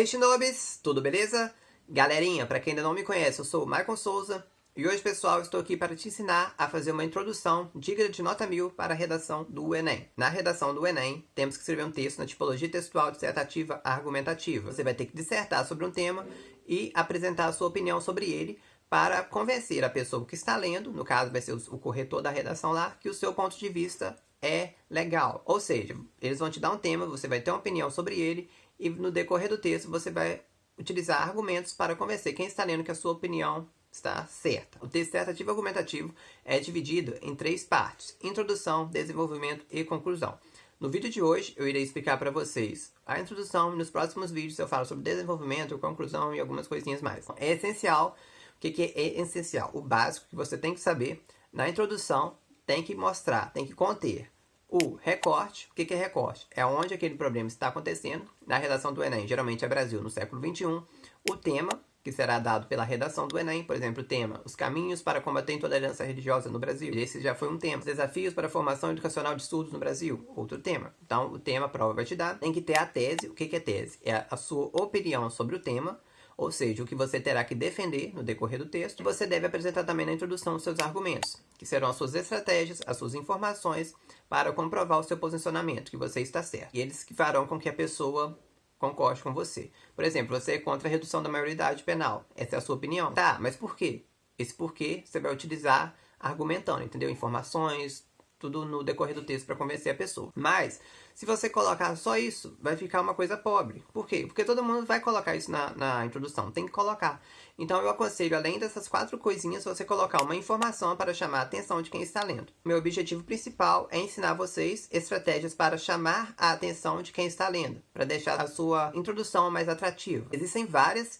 Hey Shinobis, tudo beleza? Galerinha, para quem ainda não me conhece, eu sou o Michael Souza e hoje, pessoal, estou aqui para te ensinar a fazer uma introdução digna de nota 1000 para a redação do Enem. Na redação do Enem, temos que escrever um texto na tipologia textual dissertativa argumentativa. Você vai ter que dissertar sobre um tema e apresentar a sua opinião sobre ele para convencer a pessoa que está lendo, no caso vai ser o corretor da redação lá, que o seu ponto de vista é legal. Ou seja, eles vão te dar um tema, você vai ter uma opinião sobre ele e no decorrer do texto você vai utilizar argumentos para convencer quem está lendo que a sua opinião está certa. O texto dissertativo argumentativo é dividido em 3 partes: introdução, desenvolvimento e conclusão. No vídeo de hoje eu irei explicar para vocês a introdução e nos próximos vídeos eu falo sobre desenvolvimento, conclusão e algumas coisinhas mais. É essencial. O que é essencial? O básico que você tem que saber. Na introdução tem que mostrar, tem que conter o recorte. O que é recorte? É onde aquele problema está acontecendo. Na redação do Enem, geralmente é Brasil no século XXI. O tema, que será dado pela redação do Enem, por exemplo, o tema: os caminhos para combater a intolerância religiosa no Brasil. Esse já foi um tema. Os desafios para a formação educacional de surdos no Brasil. Outro tema. Então, o tema, a prova vai te dar. Tem que ter a tese. O que é tese? É a sua opinião sobre o tema, ou seja, o que você terá que defender no decorrer do texto. Você deve apresentar também na introdução os seus argumentos, que serão as suas estratégias, as suas informações para comprovar o seu posicionamento, que você está certo. E eles que farão com que a pessoa concorde com você. Por exemplo, você é contra a redução da maioridade penal. Essa é a sua opinião? Tá, mas por quê? Esse porquê você vai utilizar argumentando, entendeu? Informações, tudo no decorrer do texto para convencer a pessoa. Mas, se você colocar só isso, vai ficar uma coisa pobre. Por quê? Porque todo mundo vai colocar isso na introdução. Tem que colocar. Então, eu aconselho, além dessas 4 coisinhas, você colocar uma informação para chamar a atenção de quem está lendo. Meu objetivo principal é ensinar vocês estratégias para chamar a atenção de quem está lendo, para deixar a sua introdução mais atrativa. Existem várias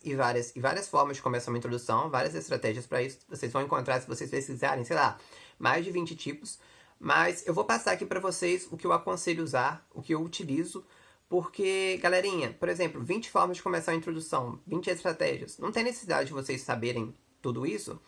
formas de começar uma introdução, várias estratégias para isso. Vocês vão encontrar, se vocês pesquisarem, sei lá, mais de 20 tipos. Mas eu vou passar aqui para vocês o que eu aconselho usar, o que eu utilizo, porque, galerinha, por exemplo, 20 formas de começar a introdução, 20 estratégias. Não tem necessidade de vocês saberem tudo isso,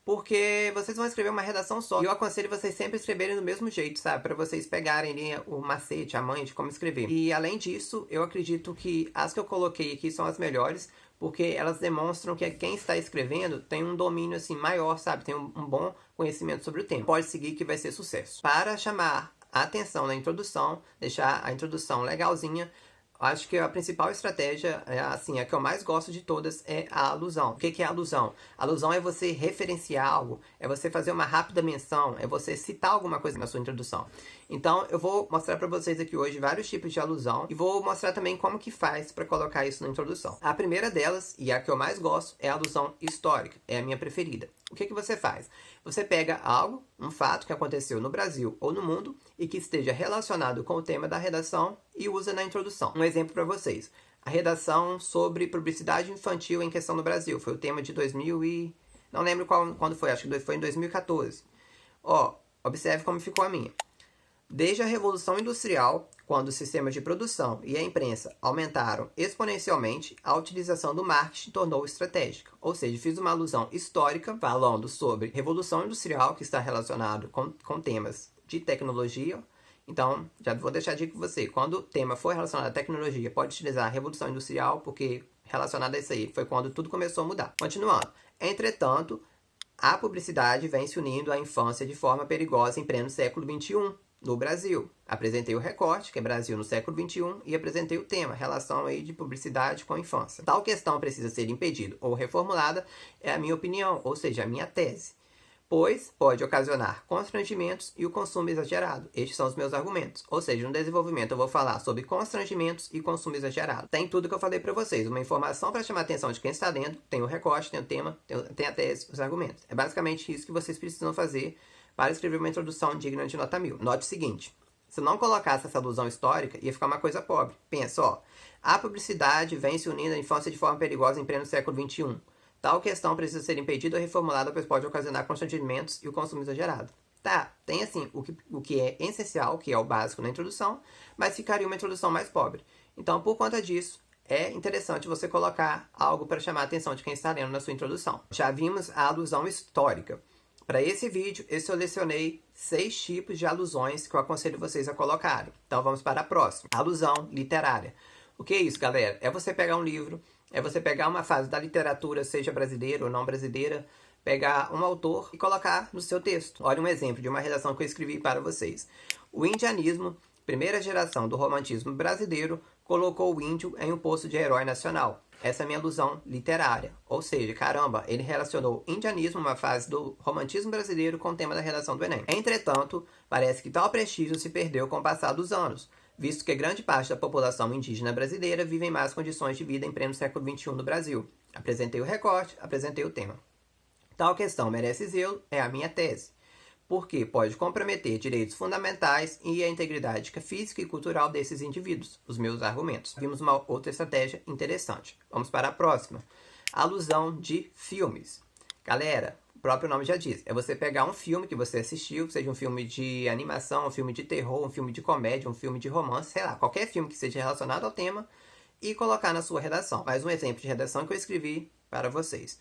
porque vocês vão escrever uma redação só. E eu aconselho vocês sempre escreverem do mesmo jeito, sabe? Para vocês pegarem ali o macete, a manha de como escrever. E, além disso, eu acredito que as que eu coloquei aqui são as melhores, porque elas demonstram que quem está escrevendo tem um domínio assim maior, sabe? Tem um bom conhecimento sobre o tema. Pode seguir que vai ser sucesso. Para chamar a atenção na introdução, deixar a introdução legalzinha, acho que a principal estratégia, a que eu mais gosto de todas, é a alusão. O que é a alusão? A alusão é você referenciar algo, é você fazer uma rápida menção, é você citar alguma coisa na sua introdução. Então, eu vou mostrar para vocês aqui hoje vários tipos de alusão e vou mostrar também como que faz para colocar isso na introdução. A primeira delas, e a que eu mais gosto, é a alusão histórica. É a minha preferida. O que você faz? Você pega algo, um fato que aconteceu no Brasil ou no mundo e que esteja relacionado com o tema da redação e usa na introdução. Um exemplo para vocês. A redação sobre publicidade infantil em questão no Brasil. Foi o tema de 2000 e... não lembro quando foi, acho que foi em 2014. Observe como ficou a minha. Desde a Revolução Industrial, quando os sistemas de produção e a imprensa aumentaram exponencialmente, a utilização do marketing tornou estratégica. Ou seja, fiz uma alusão histórica falando sobre Revolução Industrial, que está relacionado com temas de tecnologia. Então, já vou deixar a dica para você. Quando o tema for relacionado à tecnologia, pode utilizar a Revolução Industrial, porque relacionado a isso aí foi quando tudo começou a mudar. Continuando. Entretanto, a publicidade vem se unindo à infância de forma perigosa em pleno século XXI. No Brasil, apresentei o recorte, que é Brasil no século XXI, e apresentei o tema, relação aí de publicidade com a infância. Tal questão precisa ser impedida ou reformulada, é a minha opinião, ou seja, a minha tese, pois pode ocasionar constrangimentos e o consumo exagerado. Estes são os meus argumentos. Ou seja, no desenvolvimento eu vou falar sobre constrangimentos e consumo exagerado. Tem tudo que eu falei para vocês, uma informação para chamar a atenção de quem está lendo, tem o recorte, tem o tema, tem a tese, os argumentos. É basicamente isso que vocês precisam fazer para escrever uma introdução digna de nota 1000. Note o seguinte: se não colocasse essa alusão histórica, ia ficar uma coisa pobre. Pensa, a publicidade vem se unindo à infância de forma perigosa em pleno século XXI. Tal questão precisa ser impedida ou reformulada, pois pode ocasionar constrangimentos e o consumo exagerado. Tá, tem assim o que é essencial, que é o básico na introdução, mas ficaria uma introdução mais pobre. Então, por conta disso, é interessante você colocar algo para chamar a atenção de quem está lendo na sua introdução. Já vimos a alusão histórica. Para esse vídeo, eu selecionei 6 tipos de alusões que eu aconselho vocês a colocarem. Então vamos para a próxima. Alusão literária. O que é isso, galera? É você pegar um livro, é você pegar uma fase da literatura, seja brasileira ou não brasileira, pegar um autor e colocar no seu texto. Olha um exemplo de uma redação que eu escrevi para vocês. O indianismo, primeira geração do romantismo brasileiro, colocou o índio em um posto de herói nacional. Essa é a minha alusão literária. Ou seja, caramba, ele relacionou indianismo, uma fase do romantismo brasileiro, com o tema da redação do Enem. Entretanto, parece que tal prestígio se perdeu com o passar dos anos, visto que grande parte da população indígena brasileira vive em más condições de vida em pleno século XXI no Brasil. Apresentei o recorte, apresentei o tema. Tal questão merece zelo, é a minha tese, porque pode comprometer direitos fundamentais e a integridade física e cultural desses indivíduos, os meus argumentos. Vimos uma outra estratégia interessante. Vamos para a próxima. Alusão de filmes. Galera, o próprio nome já diz, é você pegar um filme que você assistiu, seja um filme de animação, um filme de terror, um filme de comédia, um filme de romance, sei lá, qualquer filme que seja relacionado ao tema, e colocar na sua redação. Mais um exemplo de redação que eu escrevi para vocês.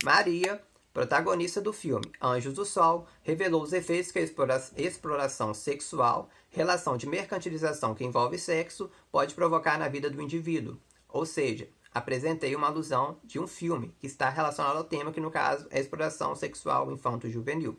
Maria, protagonista do filme Anjos do Sol, revelou os efeitos que a exploração sexual, relação de mercantilização que envolve sexo, pode provocar na vida do indivíduo. Ou seja, apresentei uma alusão de um filme que está relacionado ao tema, que no caso é exploração sexual infanto-juvenil.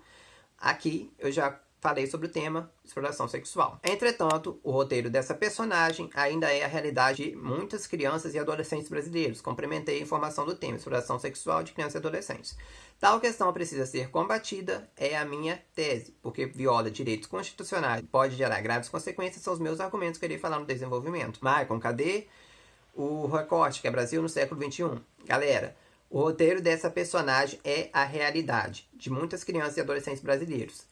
Aqui eu já falei sobre o tema exploração sexual. Entretanto, o roteiro dessa personagem ainda é a realidade de muitas crianças e adolescentes brasileiros. Complementei a informação do tema exploração sexual de crianças e adolescentes. Tal questão precisa ser combatida, é a minha tese, porque viola direitos constitucionais, pode gerar graves consequências, são os meus argumentos que eu irei falar no desenvolvimento. Maicon, cadê o recorte, que é Brasil no século XXI? Galera, o roteiro dessa personagem é a realidade de muitas crianças e adolescentes brasileiros.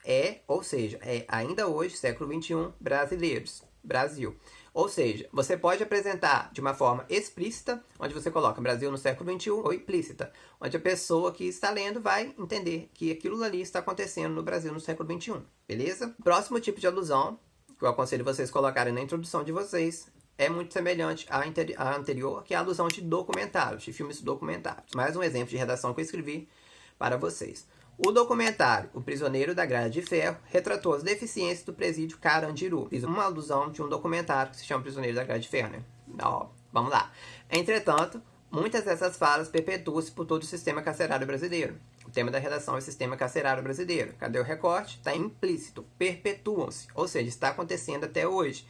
Ou seja, é ainda hoje, século XXI, brasileiros, Brasil. Ou seja, você pode apresentar de uma forma explícita, onde você coloca Brasil no século XXI, ou implícita, onde a pessoa que está lendo vai entender que aquilo ali está acontecendo no Brasil no século XXI. Beleza? Próximo tipo de alusão, que eu aconselho vocês colocarem na introdução de vocês, é muito semelhante à anterior, que é a alusão de documentários, de filmes documentários. Mais um exemplo de redação que eu escrevi para vocês. O documentário O Prisioneiro da Grade de Ferro retratou as deficiências do presídio Carandiru. Fiz uma alusão de um documentário que se chama Prisioneiro da Grade de Ferro, né? Vamos lá. Entretanto, muitas dessas falas perpetuam-se por todo o sistema carcerário brasileiro. O tema da redação é o sistema carcerário brasileiro. Cadê o recorte? Está implícito. Perpetuam-se. Ou seja, está acontecendo até hoje.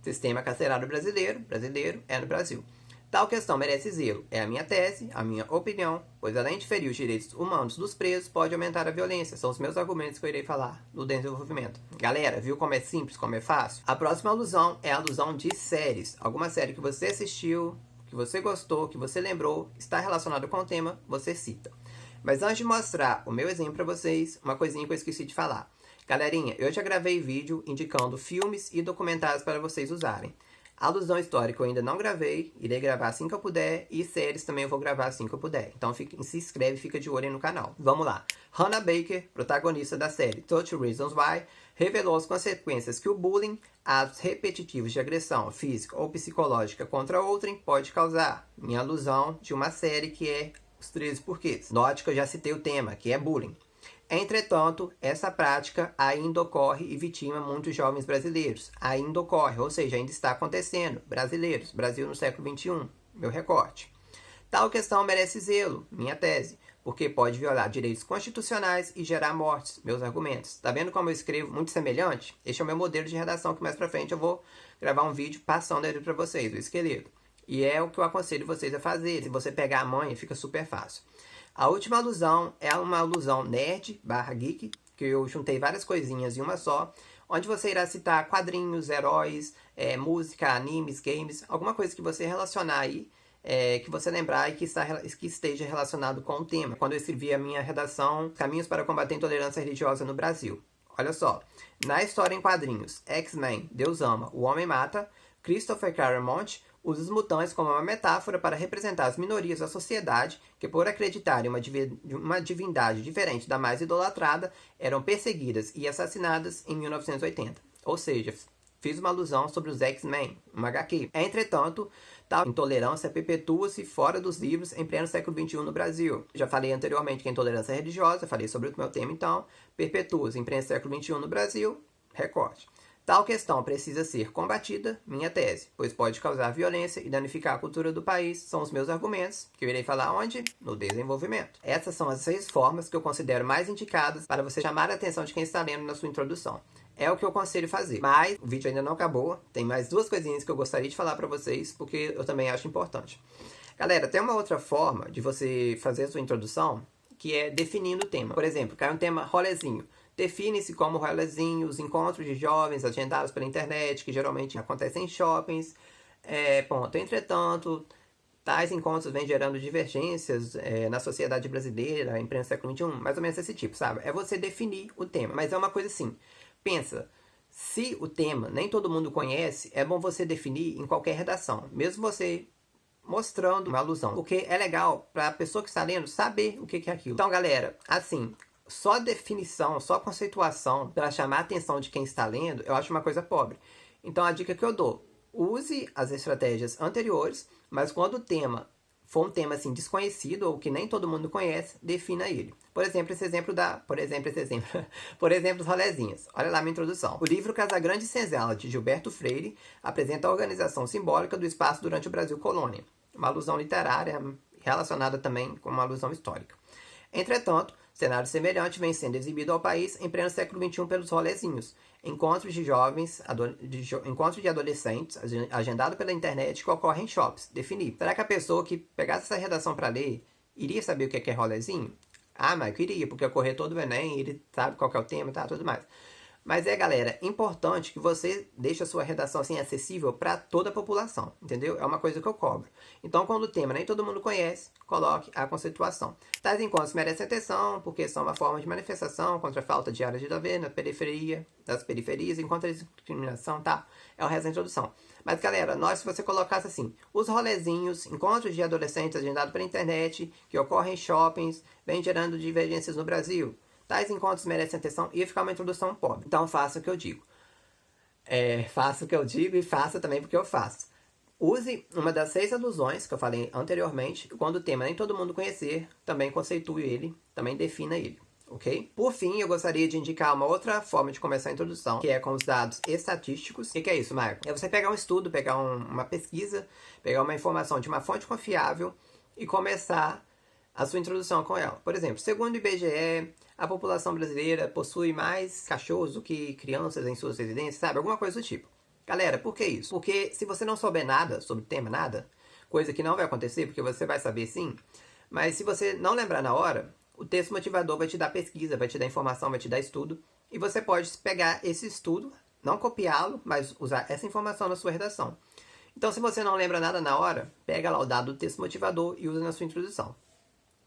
Sistema carcerário brasileiro é no Brasil. Tal questão merece zelo. É a minha tese, a minha opinião, pois além de ferir os direitos humanos dos presos, pode aumentar a violência. São os meus argumentos que eu irei falar no desenvolvimento. Galera, viu como é simples, como é fácil? A próxima alusão é a alusão de séries. Alguma série que você assistiu, que você gostou, que você lembrou, está relacionado com o tema, você cita. Mas antes de mostrar o meu exemplo para vocês, uma coisinha que eu esqueci de falar. Galerinha, eu já gravei vídeo indicando filmes e documentários para vocês usarem. Alusão histórica eu ainda não gravei, irei gravar assim que eu puder, e séries também eu vou gravar assim que eu puder. Então se inscreve e fica de olho aí no canal. Vamos lá. Hannah Baker, protagonista da série 30 Reasons Why, revelou as consequências que o bullying, atos repetitivos de agressão física ou psicológica contra outrem, pode causar. Minha alusão de uma série que é Os 13 Porquês. Note que eu já citei o tema, que é bullying. Entretanto, essa prática ainda ocorre e vitima muitos jovens brasileiros. Ainda ocorre, ou seja, ainda está acontecendo. Brasileiros, Brasil no século XXI, meu recorte. Tal questão merece zelo, minha tese, porque pode violar direitos constitucionais e gerar mortes, meus argumentos. Tá vendo como eu escrevo muito semelhante? Este é o meu modelo de redação que mais pra frente eu vou gravar um vídeo passando ele pra vocês, o esqueleto. E é o que eu aconselho vocês a fazer. Se você pegar a manha, fica super fácil. A última alusão é uma alusão nerd/geek, que eu juntei várias coisinhas em uma só, onde você irá citar quadrinhos, heróis, música, animes, games, alguma coisa que você relacionar aí, que você lembrar e que esteja relacionado com o tema. Quando eu escrevi a minha redação, Caminhos para combater a intolerância religiosa no Brasil. Olha só, na história em quadrinhos, X-Men, Deus ama, o homem mata, Christopher Claremont usa os mutantes como uma metáfora para representar as minorias da sociedade que, por acreditarem uma divindade diferente da mais idolatrada, eram perseguidas e assassinadas em 1980. Ou seja, fiz uma alusão sobre os X-Men, uma HQ. Entretanto, tal intolerância perpetua-se fora dos livros em pleno século XXI no Brasil. Já falei anteriormente que a intolerância religiosa, falei sobre o meu tema então, perpetua-se em pleno século XXI no Brasil, recorte. Tal questão precisa ser combatida, minha tese, pois pode causar violência e danificar a cultura do país, são os meus argumentos, que eu irei falar onde? No desenvolvimento. Essas são as 6 formas que eu considero mais indicadas para você chamar a atenção de quem está lendo na sua introdução. É o que eu aconselho fazer. Mas o vídeo ainda não acabou, tem mais 2 coisinhas que eu gostaria de falar para vocês, porque eu também acho importante. Galera, tem uma outra forma de você fazer a sua introdução, que é definindo o tema. Por exemplo, cai um tema rolezinho. Define-se como rolezinho os encontros de jovens agendados pela internet, que geralmente acontecem em shoppings. Ponto. Entretanto, tais encontros vêm gerando divergências na sociedade brasileira, em pleno século XXI, mais ou menos desse tipo, sabe? É você definir o tema, mas é uma coisa assim, pensa, se o tema nem todo mundo conhece, é bom você definir em qualquer redação, mesmo você mostrando uma alusão, porque é legal para a pessoa que está lendo saber o que é aquilo. Então, galera, assim, só definição, só conceituação para chamar a atenção de quem está lendo, eu acho uma coisa pobre. Então, a dica que eu dou, use as estratégias anteriores, mas quando o tema for um tema assim desconhecido ou que nem todo mundo conhece, defina ele. Por exemplo, Por exemplo, os rolezinhos. Olha lá minha introdução. O livro Casagrande e Senzala, de Gilberto Freire, apresenta a organização simbólica do espaço durante o Brasil colônia. Uma alusão literária relacionada também com uma alusão histórica. Entretanto, cenário semelhante vem sendo exibido ao país em pleno século XXI pelos rolezinhos, encontros de jovens, encontros de adolescentes, agendado pela internet, que ocorrem em shops. Definir. Será que a pessoa que pegasse essa redação para ler iria saber o que é rolezinho? Ah, mas eu queria, porque eu correr todo o Enem, ele sabe qual que é o tema e tá, tudo mais. Mas galera, importante que você deixe a sua redação assim acessível para toda a população, entendeu? É uma coisa que eu cobro. Então, quando o tema nem todo mundo conhece, coloque a conceituação. Tais encontros merecem atenção, porque são uma forma de manifestação contra a falta de áreas de lazer na periferia, das periferias, contra a discriminação, tá? É o resto da introdução. Mas, galera, se você colocasse assim, os rolezinhos, encontros de adolescentes agendados pela internet, que ocorrem em shoppings, vem gerando divergências no Brasil. Tais encontros merecem atenção e ia ficar uma introdução pobre. Então faça o que eu digo. Faça o que eu digo e faça também porque eu faço. Use uma das 6 alusões que eu falei anteriormente. Quando o tema nem todo mundo conhecer, também conceitue ele, também defina ele. Ok? Por fim, eu gostaria de indicar uma outra forma de começar a introdução, que é com os dados estatísticos. O que é isso, Marco? É você pegar um estudo, pegar uma pesquisa, pegar uma informação de uma fonte confiável e começar a sua introdução com ela. Por exemplo, segundo o IBGE, a população brasileira possui mais cachorros do que crianças em suas residências, sabe? Alguma coisa do tipo. Galera, por que isso? Porque se você não souber nada sobre o tema, nada, coisa que não vai acontecer, porque você vai saber sim, mas se você não lembrar na hora, o texto motivador vai te dar pesquisa, vai te dar informação, vai te dar estudo, e você pode pegar esse estudo, não copiá-lo, mas usar essa informação na sua redação. Então, se você não lembra nada na hora, pega lá o dado do texto motivador e usa na sua introdução.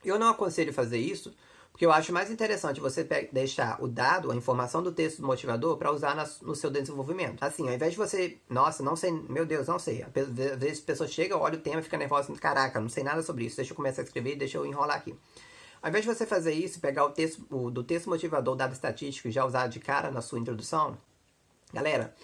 Eu não aconselho fazer isso, porque eu acho mais interessante você deixar o dado, a informação do texto motivador, para usar no seu desenvolvimento. Assim, ao invés de você, nossa, não sei, meu Deus, não sei. Às vezes a pessoa chega, olha o tema e fica nervosa, caraca, não sei nada sobre isso, deixa eu começar a escrever, deixa eu enrolar aqui. Ao invés de você fazer isso, pegar o texto do texto motivador, o dado estatístico e já usar de cara na sua introdução, galera,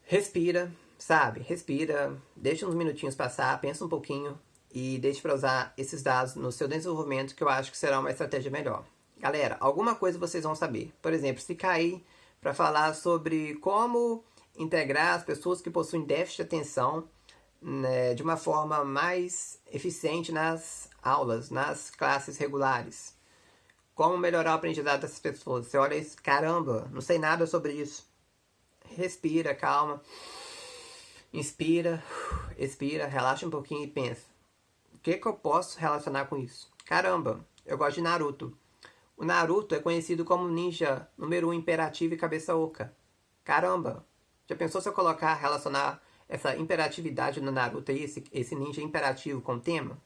respira, sabe? Respira, deixa uns minutinhos passar, pensa um pouquinho, e deixe para usar esses dados no seu desenvolvimento, que eu acho que será uma estratégia melhor. Galera, alguma coisa vocês vão saber. Por exemplo, se cair para falar sobre como integrar as pessoas que possuem déficit de atenção, né, de uma forma mais eficiente nas aulas, nas classes regulares. Como melhorar o aprendizado dessas pessoas. Você olha isso, caramba, não sei nada sobre isso. Respira, calma. Inspira, expira, relaxa um pouquinho e pensa. O que eu posso relacionar com isso? Caramba, eu gosto de Naruto. O Naruto é conhecido como ninja número 1 imperativo e cabeça oca. Caramba, já pensou se eu relacionar essa imperatividade no Naruto aí, esse ninja imperativo com o tema?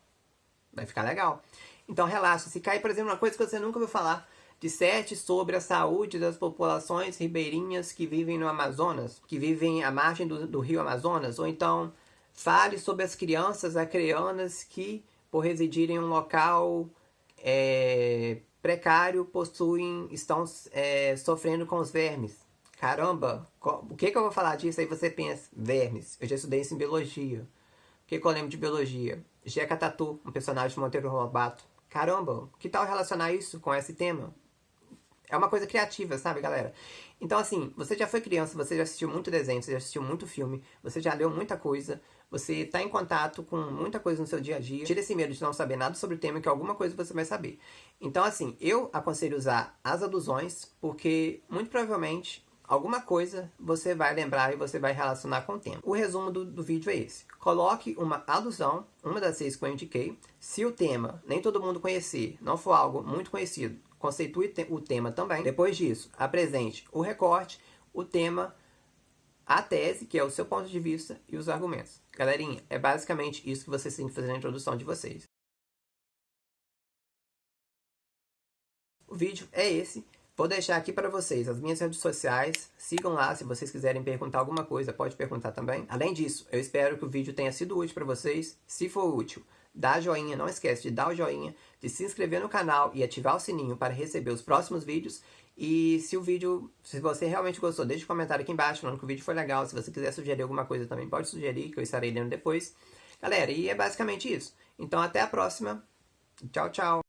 Vai ficar legal. Então relaxa, se cair, por exemplo, uma coisa que você nunca ouviu falar, disserte sobre a saúde das populações ribeirinhas que vivem no Amazonas, que vivem à margem do rio Amazonas, ou então fale sobre as crianças acreanas que, por residirem em um local precário, estão sofrendo com os vermes. Caramba, o que eu vou falar disso? Aí você pensa, vermes. Eu já estudei isso em biologia. O que eu lembro de biologia? Jeca Tatu, um personagem de Monteiro Lobato. Caramba, que tal relacionar isso com esse tema? É uma coisa criativa, sabe, galera? Então, assim, você já foi criança, você já assistiu muito desenho, você já assistiu muito filme, você já leu muita coisa, você tá em contato com muita coisa no seu dia a dia. Tira esse medo de não saber nada sobre o tema, que alguma coisa você vai saber. Então, assim, eu aconselho usar as alusões, porque muito provavelmente alguma coisa você vai lembrar e você vai relacionar com o tema. O resumo do vídeo é esse. Coloque uma alusão, uma das 6 que eu indiquei. Se o tema nem todo mundo conhecer, não for algo muito conhecido, conceitue o tema também. Depois disso, apresente o recorte, o tema, a tese, que é o seu ponto de vista, e os argumentos. Galerinha, é basicamente isso que vocês têm que fazer na introdução de vocês. O vídeo é esse. Vou deixar aqui para vocês as minhas redes sociais. Sigam lá, se vocês quiserem perguntar alguma coisa, pode perguntar também. Além disso, eu espero que o vídeo tenha sido útil para vocês. Se for útil, dá joinha, não esquece de dar o joinha, de se inscrever no canal e ativar o sininho para receber os próximos vídeos. E se você realmente gostou, deixe um comentário aqui embaixo falando que o vídeo foi legal. Se você quiser sugerir alguma coisa também, pode sugerir, que eu estarei lendo depois. Galera, e é basicamente isso. Então até a próxima. Tchau, tchau.